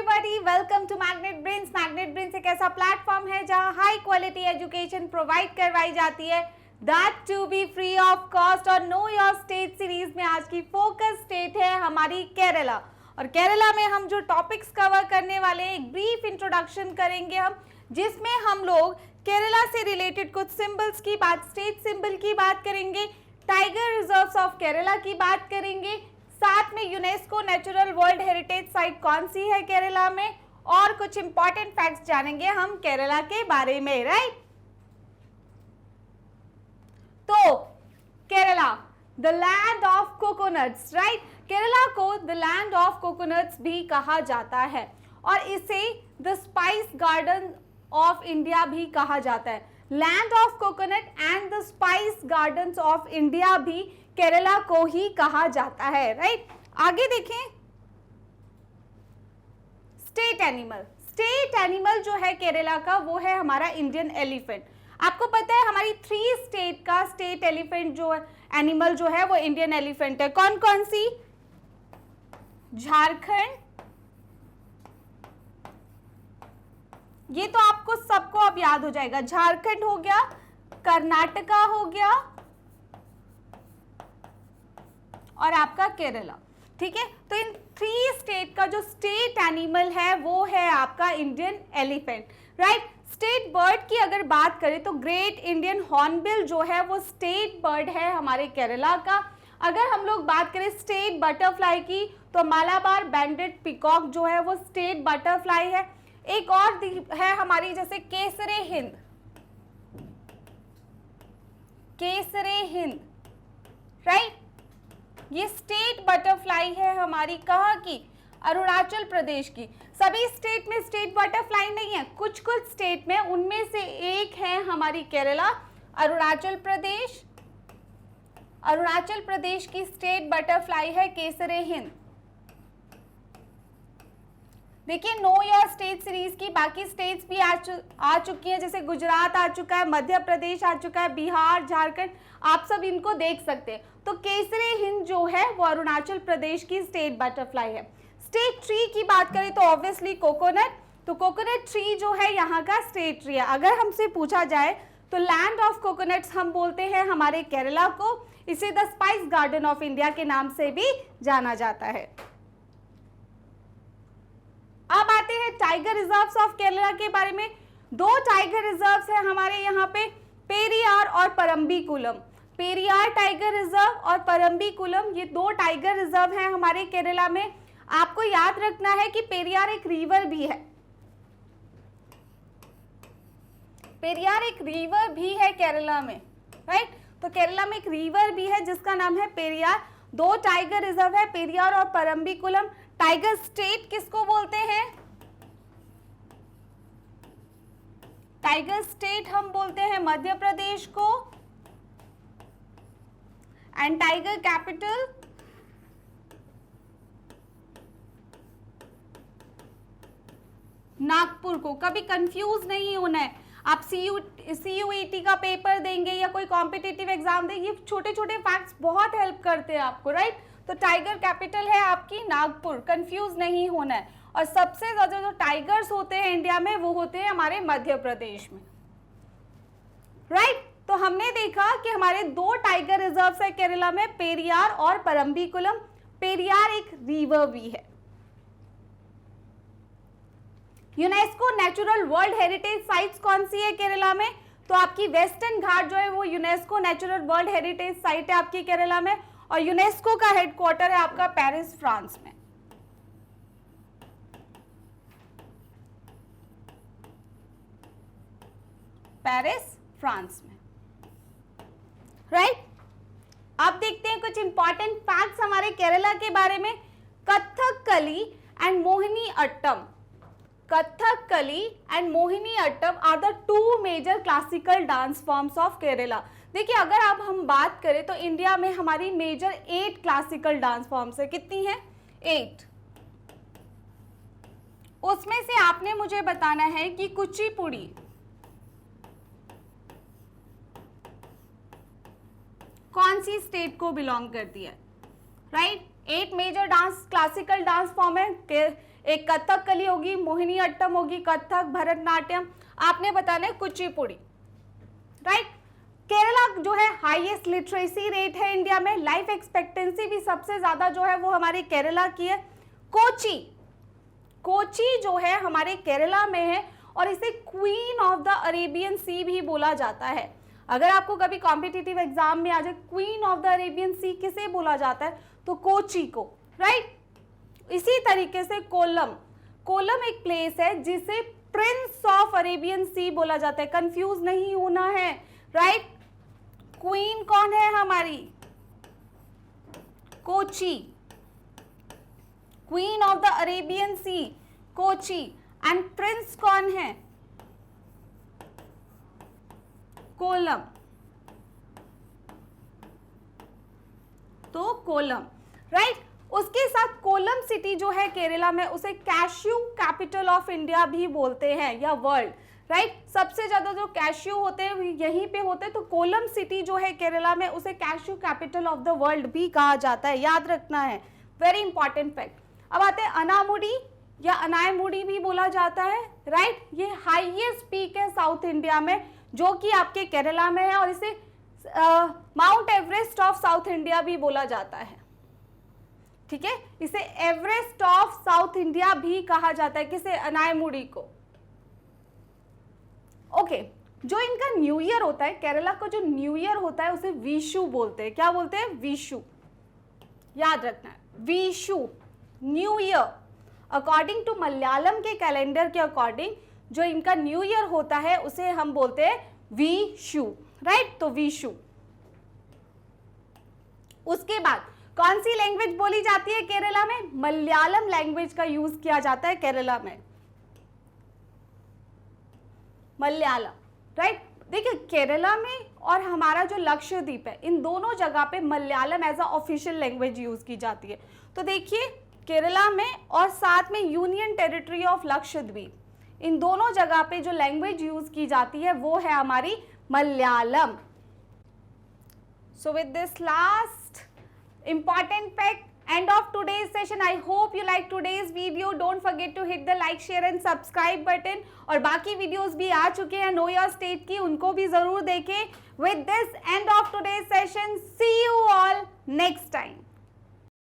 Everybody, welcome to Magnet Brains. Magnet Brains एक ऐसा platform है जहां हाई क्वालिटी एजुकेशन प्रोवाइड करवाई जाती है, that to be free of cost. और नो योर स्टेट सीरीज में आज की फोकस स्टेट है हमारी केरला। और केरला में हम जो टॉपिक्स कवर करने वाले हैं, एक ब्रीफ इंट्रोडक्शन करेंगे हम, जिसमें हम लोग केरला से रिलेटेड कुछ सिंबल्स की बात, स्टेट सिंबल की बात करेंगे, टाइगर रिजर्व्स ऑफ केरला की बात करेंगे, साथ में UNESCO natural world heritage site कौन सी है केरला में, और कुछ इंपॉर्टेंट फैक्ट्स जानेंगे हम केरला के बारे में, राइट। तो Kerala the land of coconuts, right. Kerala को द लैंड ऑफ कोकोनट्स भी कहा जाता है और इसे the spice garden of India भी कहा जाता है। Land of coconut and the spice gardens of India भी केरला को ही कहा जाता है, राइट। आगे देखें, स्टेट एनिमल। स्टेट एनिमल जो है केरला का वो है हमारा इंडियन एलिफेंट। आपको पता है हमारी 3 स्टेट का स्टेट एलिफेंट जो है, एनिमल जो है वो इंडियन एलिफेंट है। कौन कौन सी? झारखंड, ये तो आपको सबको अब याद हो जाएगा, झारखंड हो गया, कर्नाटका हो गया और आपका केरला, ठीक है। तो इन 3 स्टेट का जो स्टेट एनिमल है वो है आपका Indian elephant, right. State bird की अगर बात करें तो ग्रेट इंडियन हॉर्नबिल जो है वो स्टेट बर्ड है हमारे केरला का। अगर हम लोग बात करें स्टेट बटरफ्लाई की तो मालाबार बैंडेड पिकॉक जो है वो स्टेट बटरफ्लाई है। एक और है हमारी जैसे केसरे हिंद, केसरे हिंद, राइट। ये स्टेट बटरफ्लाई है हमारी, कहाँ की? अरुणाचल प्रदेश की। सभी स्टेट में स्टेट बटरफ्लाई नहीं है, कुछ कुछ स्टेट में, उनमें से एक है हमारी केरला, अरुणाचल प्रदेश। अरुणाचल प्रदेश की स्टेट बटरफ्लाई है केसरे हिंद। देखिए नो योर स्टेट सीरीज की बाकी स्टेट्स भी आ चुकी हैं, जैसे गुजरात आ चुका है, मध्य प्रदेश आ चुका है, बिहार, झारखंड, आप सब इनको देख सकते हैं। तो केसरे हिंद जो है वो अरुणाचल प्रदेश की स्टेट बटरफ्लाई है। स्टेट ट्री की बात करें तो ऑब्वियसली कोकोनट, तो कोकोनट ट्री जो है यहाँ का स्टेट ट्री है। अगर हमसे पूछा जाए तो लैंड ऑफ कोकोनट्स हम बोलते हैं हमारे केरला को, इसे the spice garden of India के नाम से भी जाना जाता है। अब आते हैं टाइगर रिजर्व्स ऑफ केरला के बारे में। 2 टाइगर रिजर्व्स हैं हमारे यहाँ पे, पेरियार और परम्बिकुलम। पेरियार टाइगर रिजर्व और परम्बिकुलम, ये 2 टाइगर रिजर्व हैं हमारे केरला में। आपको याद रखना है कि पेरियार एक रिवर भी है, पेरियार एक रिवर भी है केरला में, राइट। तो केरला में एक रिवर भी है जिसका नाम है पेरियार। 2 टाइगर रिजर्व है, पेरियार और परम्बिकुलम। टाइगर स्टेट किसको बोलते हैं? टाइगर स्टेट हम बोलते हैं मध्य प्रदेश को, एंड टाइगर कैपिटल नागपुर को। कभी कंफ्यूज नहीं होना है, आप CUET का पेपर देंगे या कोई कॉम्पिटिटिव एग्जाम देंगे, ये छोटे छोटे फैक्ट्स बहुत हेल्प करते हैं आपको, राइट। तो टाइगर कैपिटल है आपकी नागपुर, कंफ्यूज नहीं होना है। और सबसे ज्यादा जो टाइगर्स होते हैं इंडिया में वो होते हैं हमारे मध्य प्रदेश में, राइट। तो हमने देखा कि हमारे 2 टाइगर रिजर्व्स है केरला में, पेरियार और परम्बिकुलम। पेरियार एक रिवर भी है। UNESCO natural world heritage sites कौन सी है केरला में? तो आपकी वेस्टर्न घाट जो है वो UNESCO natural world heritage site है आपकी केरला में, और यूनेस्को का हेडक्वार्टर है आपका पेरिस, फ्रांस में। पेरिस, फ्रांस में, राइट। अब देखते हैं कुछ इंपॉर्टेंट फैक्ट्स हमारे केरला के बारे में। Kathakali and Mohiniyattam, Kathakali and Mohiniyattam are the 2 major classical dance forms of Kerala. देखिए अगर अब हम बात करें तो इंडिया में हमारी मेजर 8 क्लासिकल डांस फॉर्म्स है। कितनी है? 8। उसमें से आपने मुझे बताना है कि कुचिपुड़ी कौन सी स्टेट को बिलोंग करती है, right. 8 major dance classical dance form है एक कथकली होगी, मोहिनी अट्टम होगी, कथक, भरतनाट्यम, आपने बताना है कुचिपुड़ी, राइट। केरला जो है हाईएस्ट लिटरेसी रेट है इंडिया में, लाइफ एक्सपेक्टेंसी भी सबसे ज्यादा जो है वो हमारे केरला की है। कोची, कोची जो है हमारे केरला में है और इसे क्वीन ऑफ द अरेबियन सी भी बोला जाता है। अगर आपको कभी कॉम्पिटिटिव एग्जाम में आ जाए क्वीन ऑफ द अरेबियन सी किसे बोला जाता है, तो कोची को, राइट। इसी तरीके से कोलम, कोलम एक प्लेस है जिसे प्रिंस ऑफ अरेबियन सी बोला जाता है, कंफ्यूज नहीं होना है, राइट। क्वीन कौन है हमारी, Kochi, queen of the Arabian sea Kochi, and prince कौन है, कोलम, तो कोलम, राइट। उसके साथ कोलम सिटी जो है केरला में, उसे कैश्यू कैपिटल ऑफ इंडिया भी बोलते हैं या वर्ल्ड, राइट। सबसे ज्यादा जो कैश्यू होते हैं यहीं पे होते हैं, तो कोलम सिटी जो है केरला में, उसे cashew capital of the world भी कहा जाता है, याद रखना है, वेरी इंपॉर्टेंट फैक्ट। अब आते हैं अनामुडी या अनायमुडी भी बोला जाता है, राइट। ये हाईएस्ट पीक है साउथ इंडिया में जो कि आपके केरला में है और इसे mount Everest of south India भी बोला जाता है, ठीक है। इसे एवरेस्ट ऑफ साउथ इंडिया भी कहा जाता है, किसे, अनायमुडी को। ओके, जो इनका न्यू ईयर होता है, केरला का जो न्यू ईयर होता है उसे विशु बोलते हैं, क्या बोलते हैं, विशु, याद रखना है, Vishu, new year. According to Malayalam के कैलेंडर के अकॉर्डिंग जो इनका न्यू ईयर होता है उसे हम बोलते हैं विशु, राइट, तो विशु। उसके बाद कौन सी लैंग्वेज बोली जाती है केरला में, मलयालम लैंग्वेज का यूज किया जाता है केरला में, मलयालम, राइट। देखिए केरला में और हमारा जो लक्षद्वीप है, इन दोनों जगह पे Malayalam as a official language use की जाती है। तो देखिए केरला में और साथ में यूनियन टेरिटरी ऑफ लक्षद्वीप, इन दोनों जगह पे जो लैंग्वेज यूज की जाती है वो है हमारी Malayalam. So with this last important fact, end of today's session. I hope you like today's video. Don't forget to hit the like, share and subscribe button. और बाकी videos भी आ चुके हैं नो योर स्टेट की, उनको भी जरूर देखें. With this end of today's session, see you all next time.